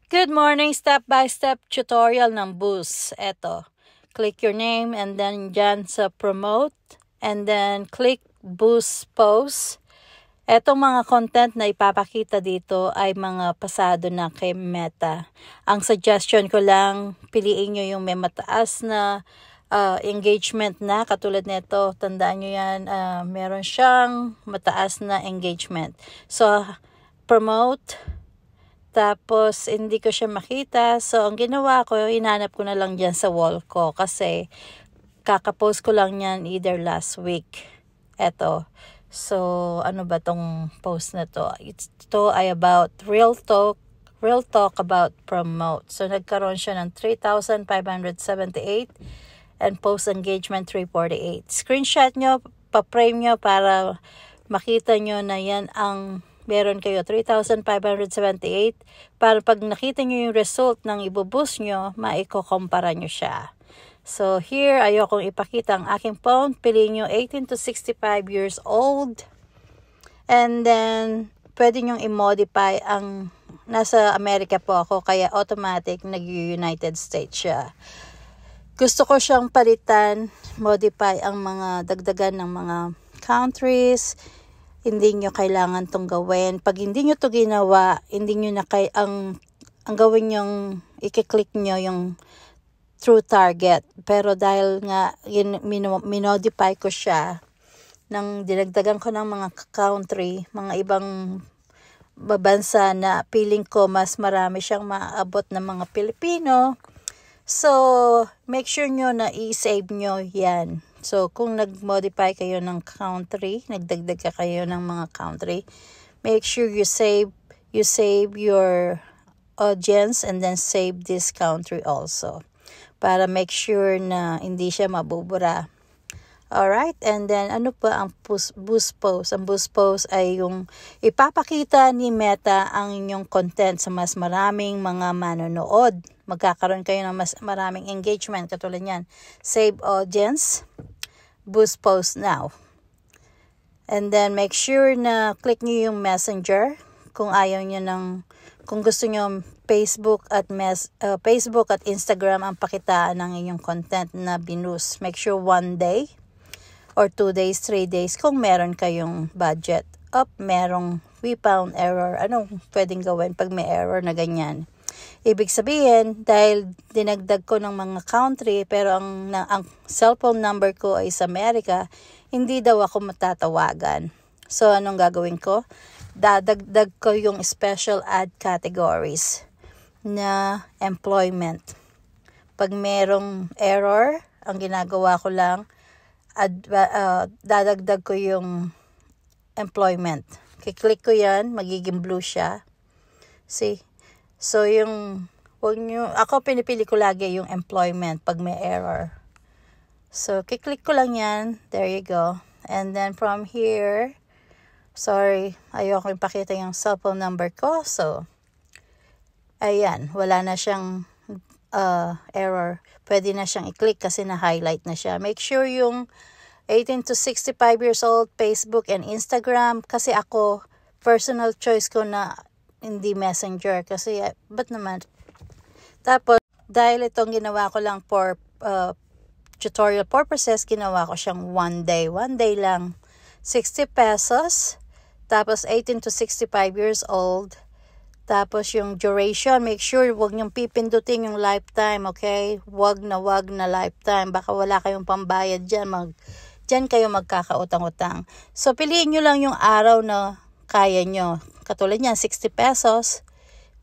Good morning, step-by-step tutorial ng Boost. Eto, click your name and then dyan sa promote and then click Boost Post. Etong mga content na ipapakita dito ay mga pasado na kay Meta. Ang suggestion ko lang, piliin nyo yung may mataas na engagement na. Katulad nito, tandaan nyo yan, meron siyang mataas na engagement. So, promote. Tapos, hindi ko siya makita. So, ang ginawa ko, hinanap ko na lang dyan sa wall ko. Kasi, kakapost ko lang yan either last week. Eto. So, ano ba tong post na to? Ito ay about real talk about promote. So, nagkaroon siya ng 3,578 and post engagement 348. Screenshot nyo, pa-frame nyo para makita nyo na yan ang meron kayo 3,578 para pag nakita nyo yung result ng ibuboost nyo, maiko-compara nyo siya. So here, ayokong ipakita ang aking phone. Piliin nyo 18 to 65 years old. And then, pwede nyo i-modify ang nasa Amerika po ako, kaya automatic nag-United States siya. Gusto ko siyang palitan, modify ang mga dagdagan ng mga countries. Hindi nyo kailangan tong gawin. Pag hindi nyo to ginawa, hindi nyo na ang gawin yung i-click nyo yung true target. Pero dahil nga minodify ko siya, nang dinagdagan ko ng mga country, mga ibang bansa na feeling ko mas marami siyang maaabot ng mga Pilipino. So, make sure nyo na i-save nyo yan. So, kung nag-modify kayo ng country, nagdagdag ka kayo ng mga country, make sure you save your audience and then save this country also. Para make sure na hindi siya mabubura. Alright, and then ano pa ang boost post? Ang boost post ay yung ipapakita ni Meta ang inyong content sa mas maraming mga manonood. Magkakaroon kayo ng mas maraming engagement. Katulad yan, save audience, boost post now. And then make sure na click nyo yung messenger kung ayaw nyo kung gusto nyo Facebook at Instagram ang pakitaan ng inyong content na binus. Make sure 1 day or 2 days, 3 days kung meron kayong budget. Merong we found error. Anong pwedeng gawin pag may error na ganyan? Ibig sabihin, dahil dinagdag ko ng mga country, pero ang cellphone number ko ay sa Amerika, hindi daw ako matatawagan. So, anong gagawin ko? Dadagdag ko yung special ad categories na employment. Pag merong error, ang ginagawa ko lang, dadagdag ko yung employment. Kiklik ko yan, magiging blue siya. See? So, ako pinipili ko lagi yung employment pag may error. So, kiklik ko lang yan. There you go. And then from here, sorry, ayoko ipakita yung cellphone number ko. So, ayan, wala na siyang error. Pwede na siyang i-click kasi na-highlight na siya. Make sure yung 18 to 65 years old, Facebook and Instagram. Kasi ako, personal choice ko na hindi messenger. Kasi, ba't naman? Tapos, dahil itong ginawa ko lang for tutorial purposes, ginawa ko siyang 1 day. 1 day lang. 60 pesos. Tapos, 18 to 65 years old. Tapos, yung duration, make sure huwag niyong pipindutin yung lifetime, okay? Wag na lifetime. Baka wala kayong pambayad dyan. Dyan kayo magkakautang-utang. So, piliin nyo lang yung araw na kaya nyo. Katulad yan, 60 pesos.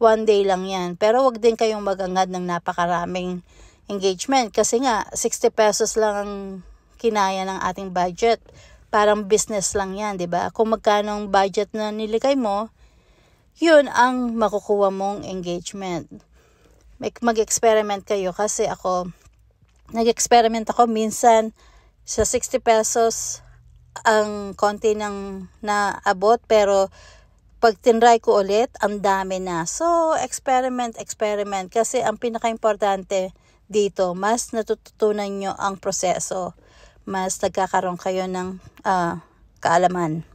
1 day lang yan. Pero wag din kayong magangad ng napakaraming engagement. Kasi nga, 60 pesos lang ang kinaya ng ating budget. Parang business lang yan, di ba? Kung magkano ang budget na niligay mo, yun ang makukuha mong engagement. Mag-experiment kayo kasi nag-experiment ako minsan sa 60 pesos ang konti ng naabot, pero pag tinry ko ulit, ang dami na. So, experiment. Kasi ang pinaka-importante dito, mas natututunan nyo ang proseso. Mas nagkakaroon kayo ng kaalaman.